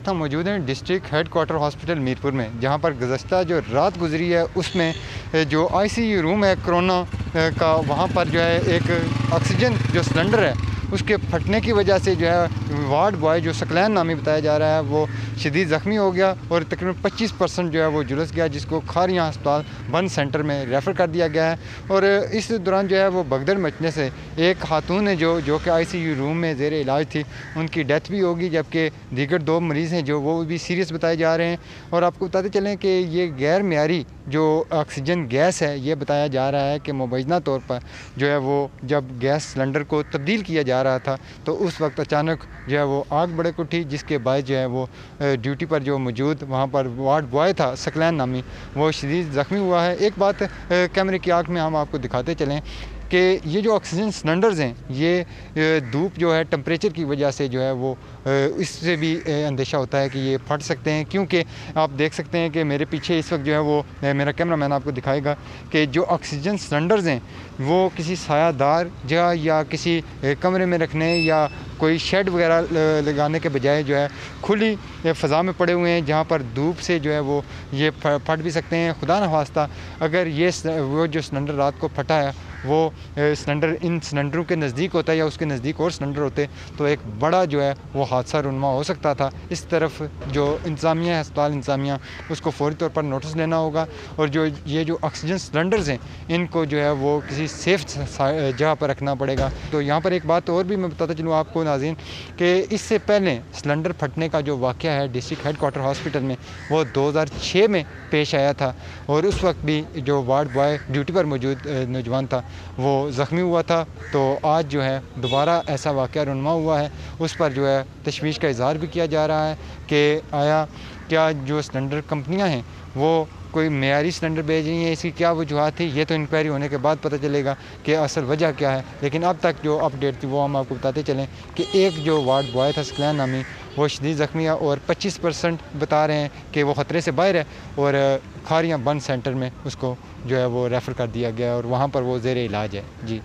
वक्त हम मौजूद हैं district head quarter hospital Mirpur में, जहां पर गुज़श्ता जो रात गुजरी है उसमें जो आईसीयू रूम है कोरोना का, वहां पर जो है एक ऑक्सीजन जो सिलेंडर है उसके फटने की वजह से जो है वार्ड बॉय जो सकलैन नामी बताया जा रहा है वो शदीद ज़ख्मी हो गया और तकरीबन 25% जो है वो झुलस गया, जिसको खारियाँ अस्पताल बंद सेंटर में रेफ़र कर दिया गया है। और इस दौरान जो है वो भगदड़ मचने से एक खातून है जो कि आईसीयू रूम में ज़ेर इलाज थी, उनकी डेथ भी होगी, जबकि दीगर 2 मरीज़ हैं जो वो भी सीरियस बताए जा रहे हैं। और आपको बताते चलें कि ये गैर मेयारी जो ऑक्सीजन गैस है, ये बताया जा रहा है कि मुबैना तौर पर जो है वो जब गैस सिलेंडर को तब्दील किया जा रहा था तो उस वक्त अचानक जो है वो आग भड़क उठी, जिसके बाद जो है वो ड्यूटी पर जो मौजूद वहाँ पर वार्ड बॉय था सकलैन नामी, वो शदीद ज़ख्मी हुआ है। एक बात कैमरे की आँख में हम आपको दिखाते चलें कि ये जो ऑक्सीजन सिलेंडर्स हैं, ये धूप जो है टेम्परेचर की वजह से जो है वो इससे भी अंदेशा होता है कि ये फट सकते हैं, क्योंकि आप देख सकते हैं कि मेरे पीछे इस वक्त जो है वो मेरा कैमरा मैन आपको दिखाएगा कि जो ऑक्सीजन सिलेंडर्स हैं वो किसी सायादार जगह या किसी कमरे में रखने या कोई शेड वगैरह लगाने के बजाय जो है खुली फ़ज़ा में पड़े हुए हैं, जहाँ पर धूप से जो है वो ये फट भी सकते हैं। खुदा न खास्ता अगर ये वो जो सिलेंडर रात को फटा है वो सिलेंडर इन सिलेंडरों के नज़दीक होता है या उसके नज़दीक और सिलेंडर होते तो एक बड़ा जो है वो हादसा रुनमा हो सकता था। इस तरफ जो इंतज़ामिया है, अस्पताल इंतज़ामिया, उसको फ़ौरी तौर पर नोटिस लेना होगा और जो ये जो ऑक्सीजन सिलेंडर्स हैं इनको जो है वो किसी सेफ जगह पर रखना पड़ेगा। तो यहाँ पर एक बात और भी मैं बताता चलूँ आपको नाज़रीन कि इससे पहले सिलेंडर फटने का जो वाक़या है डिस्ट्रिक्ट हेड क्वार्टर हॉस्पिटल में वो 2006 में पेश आया था और उस वक्त भी जो वार्ड बॉय ड्यूटी पर मौजूद नौजवान था वो ज़ख्मी हुआ था। तो आज जो है दोबारा ऐसा वाक़या रुनमा हुआ है, उस पर जो है तशवीश का इज़हार भी किया जा रहा है कि आया क्या जो सिलेंडर कंपनियां हैं वो कोई मेयारी सिलेंडर भेज रही हैं, इसकी क्या वजूहत थी, ये तो इंक्वायरी होने के बाद पता चलेगा कि असल वजह क्या है। लेकिन अब तक जो अपडेट थी वो हम आपको बताते चलें कि एक जो वार्ड बॉय था सकलैन नामी, वो शदीद ज़ख्मी है और 25% बता रहे हैं कि वो ख़तरे से बाहर है और खारियाँ बंद सेंटर में उसको जो है वो रेफ़र कर दिया गया और वहाँ पर वो ज़ेर इलाज है। जी।